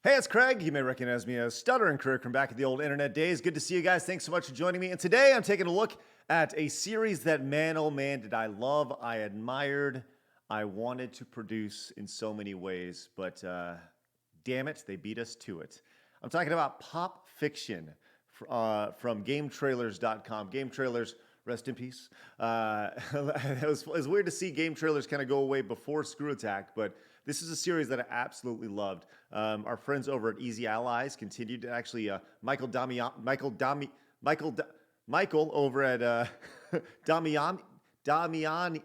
Hey, it's Craig. You may recognize me as Stutter and Kirk from back at the old internet days. Good to see you guys. Thanks so much for joining me. And today I'm taking a look at a series that, man, oh man, did I love, I admired, I wanted to produce in so many ways, but damn it, they beat us to it. I'm talking about Pop Fiction from GameTrailers.com. GameTrailers, rest in peace. It was weird to see GameTrailers kind of go away before Screw Attack, but this is a series that I absolutely loved. Our friends over at Easy Allies continued to actually Michael over at Damiani.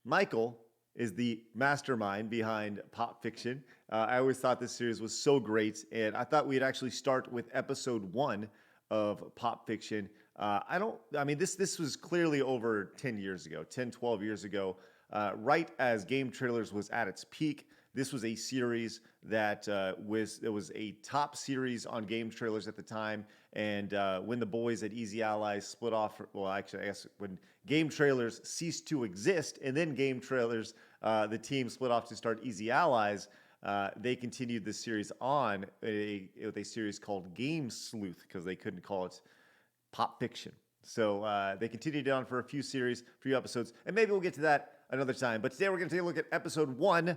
Michael is the mastermind behind Pop Fiction. I always thought this series was so great, and I thought we'd actually start with episode 1 of Pop Fiction. This was clearly over 10 years ago, 10, 12 years ago, right as GameTrailers was at its peak. This was a series that was a top series on GameTrailers at the time, and when the boys at Easy Allies split off, I guess when GameTrailers ceased to exist, and then GameTrailers, the team split off to start Easy Allies, they continued this series on with a series called Game Sleuth, because they couldn't call it Pop Fiction. So they continued on for a few episodes, and maybe we'll get to that another time. But today we're going to take a look at episode 1,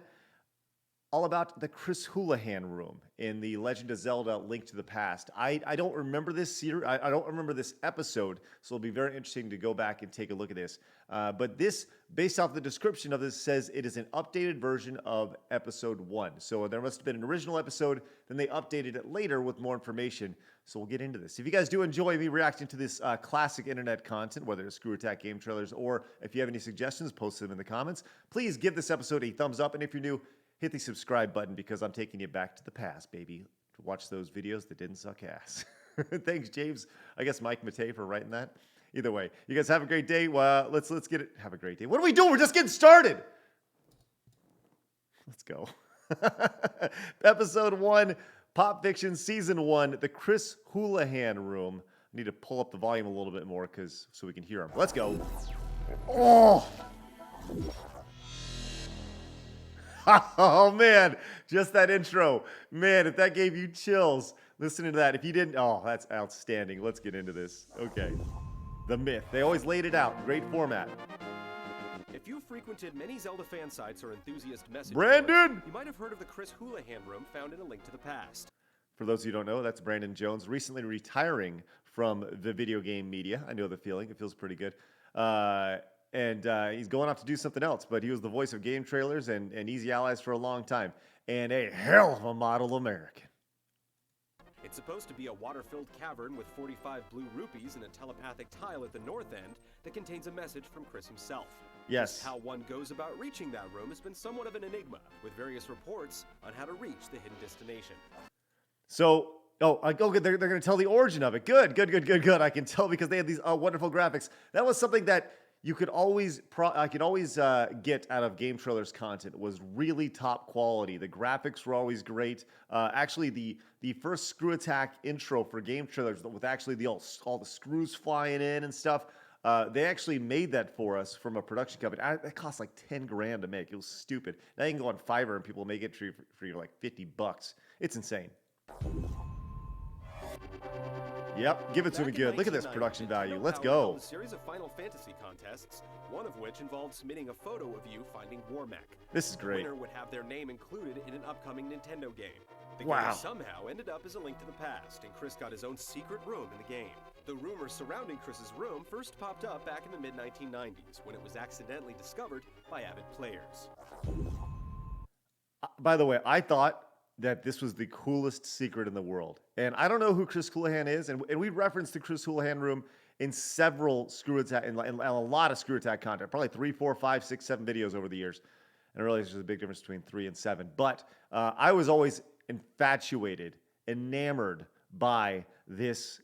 all about the Chris Houlihan room in the Legend of Zelda: Link to the Past. I don't remember this series. I don't remember this episode, so it'll be very interesting to go back and take a look at this. But this, based off the description of this, says it is an updated version of episode 1. So there must have been an original episode, then they updated it later with more information. So we'll get into this. If you guys do enjoy me reacting to this classic internet content, whether it's Screw Attack Game Trailers, or if you have any suggestions, post them in the comments. Please give this episode a thumbs up, and if you're new, hit the subscribe button, because I'm taking you back to the past, baby, to watch those videos that didn't suck ass. Thanks, James. I guess Mike Matei for writing that. Either way, you guys have a great day. Well, let's get it. Have a great day. What are we doing? We're just getting started. Let's go. Episode 1, Pop Fiction, Season 1, the Chris Houlihan room. I need to pull up the volume a little bit more so we can hear him. Let's go. Oh! Oh, man, just that intro. Man, if that gave you chills listening to that. If you didn't, oh, that's outstanding. Let's get into this. Okay. The myth. They always laid it out. Great format. If you've frequented many Zelda fan sites or enthusiast message Brandon! boards, you might have heard of the Chris Houlihan room found in A Link to the Past. For those of you who don't know, that's Brandon Jones, recently retiring from the video game media. I know the feeling. It feels pretty good. And he's going off to do something else, but he was the voice of GameTrailers and Easy Allies for a long time, and a hell of a model American. It's supposed to be a water-filled cavern with 45 blue rupees and a telepathic tile at the north end that contains a message from Chris himself. Yes. Just how one goes about reaching that room has been somewhat of an enigma, with various reports on how to reach the hidden destination. So, they're going to tell the origin of it. Good. I can tell because they have these wonderful graphics. That was something that you could always get out of GameTrailers content, was really top quality. The graphics were always great. Actually, the first Screw Attack intro for GameTrailers, with actually all the screws flying in and stuff, they actually made that for us from a production company. That cost like 10 grand to make. It was stupid. Now you can go on Fiverr and people make it for you like $50. It's insane. Yep, give it to me good. Look at this production value. Let's go. A series of Final Fantasy contests, one of which involved submitting a photo of you finding Warmech. This is great. The winner would have their name included in an upcoming Nintendo game. The Wow. game somehow ended up as A Link to the Past, and Chris got his own secret room in the game. The rumors surrounding Chris's room first popped up back in the mid-1990s, when it was accidentally discovered by avid players. By the way, I thought that this was the coolest secret in the world. And I don't know who Chris Houlihan is, and we referenced the Chris Houlihan room in several Screw Attack, in a lot of Screw Attack content, probably 3, 4, 5, 6, 7 videos over the years. And I realize there's a big difference between 3 and 7. But I was always infatuated, enamored by this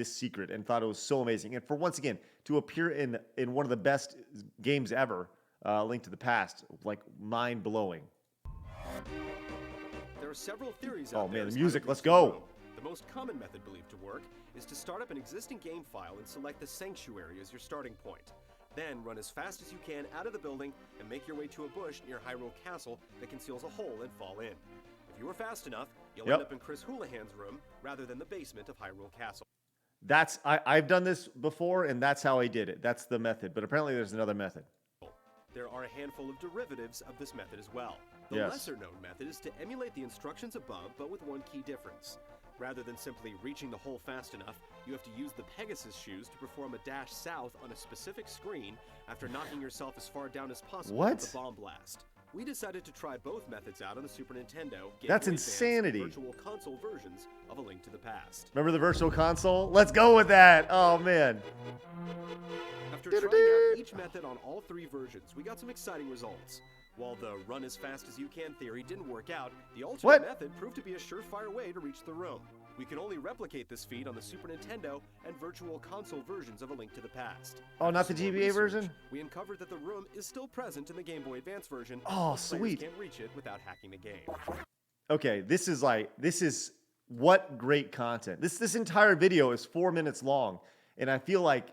secret, and thought it was so amazing. And for once again, to appear in one of the best games ever, Link to the Past, like mind-blowing. There are several theories out there. Oh man, the as to music, how to let's reach the go. room. The most common method believed to work is to start up an existing game file and select the Sanctuary as your starting point. Then run as fast as you can out of the building and make your way to a bush near Hyrule Castle that conceals a hole and fall in. If you were fast enough, you'll Yep. end up in Chris Houlihan's room rather than the basement of Hyrule Castle. I've done this before, and that's how I did it. That's the method. But apparently there's another method. There are a handful of derivatives of this method as well. The Yes. lesser-known method is to emulate the instructions above, but with one key difference. Rather than simply reaching the hole fast enough, you have to use the Pegasus shoes to perform a dash south on a specific screen after knocking yourself as far down as possible What? with the bomb blast. We decided to try both methods out on the Super Nintendo, Game That's Boy Advance, insanity. and Virtual Console versions of A Link to the Past. Remember the Virtual Console? Let's go with that. Oh, man. After trying out each method on all three versions, we got some exciting results. While the run as fast as you can theory didn't work out, the alternate What? method proved to be a surefire way to reach the room. We can only replicate this feat on the Super Nintendo and Virtual Console versions of A Link to the Past. Oh, not After the some more GBA research, version? We uncovered that the room is still present in the Game Boy Advance version. Oh, but players sweet. can't reach it without hacking the game. Okay, this is what great content. This entire video is 4 minutes long, and I feel like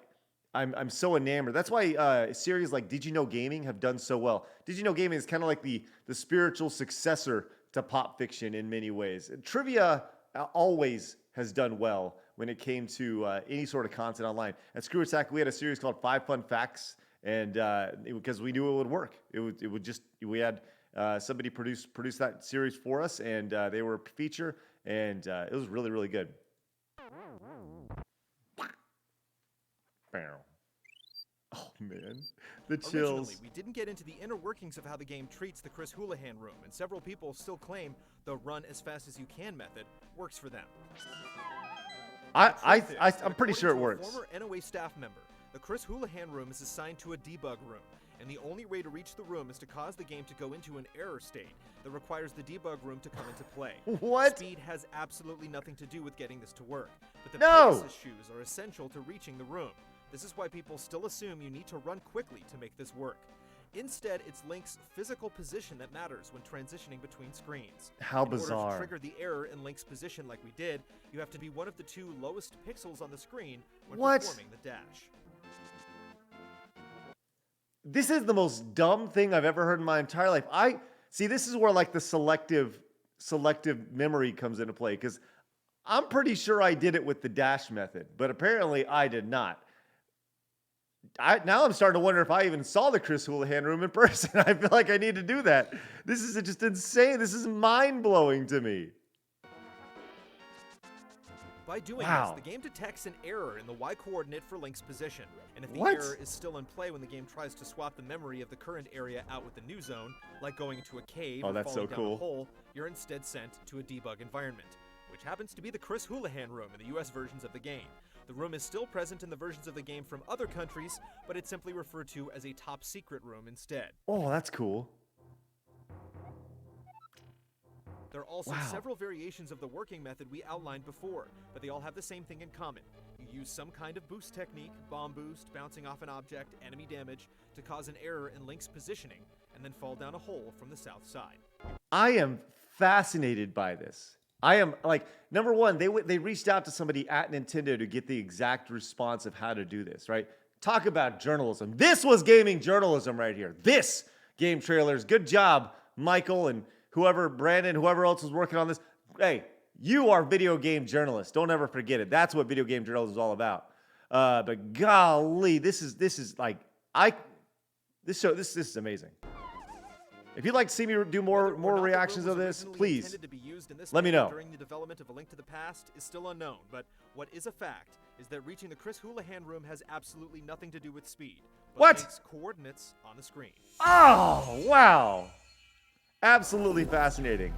I'm so enamored. That's why series like Did You Know Gaming have done so well. Did You Know Gaming is kind of like the spiritual successor to Pop Fiction in many ways. Trivia always has done well when it came to any sort of content online. At Screw Attack, we had a series called 5 Fun Facts, and because we knew it would work. It would just, we had somebody produce that series for us, and they were a feature, and it was really, really good. Oh man, the chills. Originally, we didn't get into the inner workings of how the game treats the Chris Houlihan room, and several people still claim the run as fast as you can method works for them. I'm Truth pretty is, sure it according works. to a former NOA staff member, the Chris Houlihan room is assigned to a debug room, and the only way to reach the room is to cause the game to go into an error state that requires the debug room to come into play. What? Speed has absolutely nothing to do with getting this to work, but the No! Pegasus shoes are essential to reaching the room. This is why people still assume you need to run quickly to make this work. Instead, it's Link's physical position that matters when transitioning between screens. How In order bizarre. to trigger the error in Link's position like we did, you have to be one of the two lowest pixels on the screen when What? performing the dash. This is the most dumb thing I've ever heard in my entire life. This is where like the selective memory comes into play, because I'm pretty sure I did it with the dash method, but apparently I did not. Now I'm starting to wonder if I even saw the Chris Houlihan room in person. I feel like I need to do that. This is just insane. This is mind-blowing to me. By doing Wow. this, the game detects an error in the Y coordinate for Link's position, and if the What? error is still in play when the game tries to swap the memory of the current area out with the new zone, like going into a cave Oh, or that's falling so down cool. a hole, you're instead sent to a debug environment, which happens to be the Chris Houlihan room in the US versions of the game. The room is still present in the versions of the game from other countries, but it's simply referred to as a top secret room instead. Oh, that's cool. There are also Wow. several variations of the working method we outlined before, but they all have the same thing in common. You use some kind of boost technique, bomb boost, bouncing off an object, enemy damage, to cause an error in Link's positioning, and then fall down a hole from the south side. I am fascinated by this. I am like, number one, they reached out to somebody at Nintendo to get the exact response of how to do this, right? Talk about journalism. This was gaming journalism right here. This Game Trailers. Good job, Michael and Brandon, whoever else was working on this. Hey, you are video game journalists. Don't ever forget it. That's what video game journalism is all about. But golly, this is like this is amazing. If you'd like to see me do more Whether or not the reactions room of was this, originally please intended to be used in this let me manner know. During the development of A Link to the Past is still unknown, but what is a fact is that reaching the Chris Houlihan room has absolutely nothing to do with speed, but What? Link's coordinates on the screen. Oh, wow. Absolutely fascinating.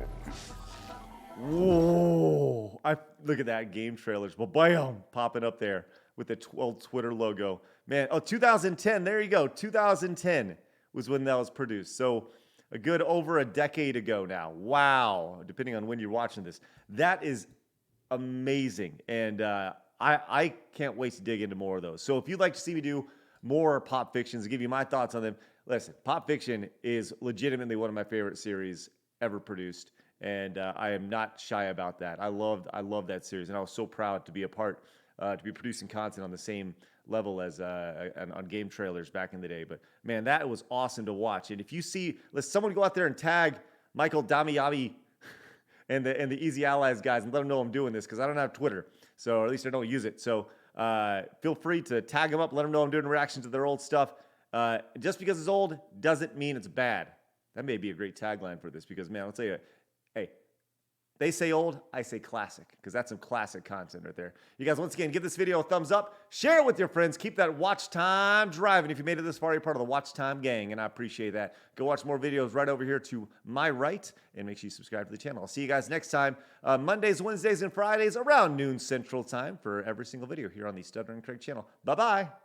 Whoa. Look at that, Game Trailers. Well, bam, popping up there with the old Twitter logo. Man, 2010, there you go. 2010 was when that was produced. So a good over a decade ago now. Wow. Depending on when you're watching this. That is amazing. And I can't wait to dig into more of those. So if you'd like to see me do more Pop Fictions, give you my thoughts on them, listen, Pop Fiction is legitimately one of my favorite series ever produced, and I am not shy about that. I love that series, and I was so proud to be a part, to be producing content on the same level as on Game Trailers back in the day. But man, that was awesome to watch. And if you see, let someone go out there and tag Michael Damiani and the Easy Allies guys and let them know I'm doing this because I don't have Twitter, so or at least I don't use it. So feel free to tag them up, let them know I'm doing reactions to their old stuff. Just because it's old doesn't mean it's bad. That may be a great tagline for this because, man, I'll tell you, hey, they say old, I say classic, because that's some classic content right there. You guys, once again, give this video a thumbs up, share it with your friends, keep that watch time driving. If you made it this far, you're part of the watch time gang, and I appreciate that. Go watch more videos right over here to my right, and make sure you subscribe to the channel. I'll see you guys next time, Mondays, Wednesdays, and Fridays around noon Central Time for every single video here on the Stuttering Craig channel. Bye-bye.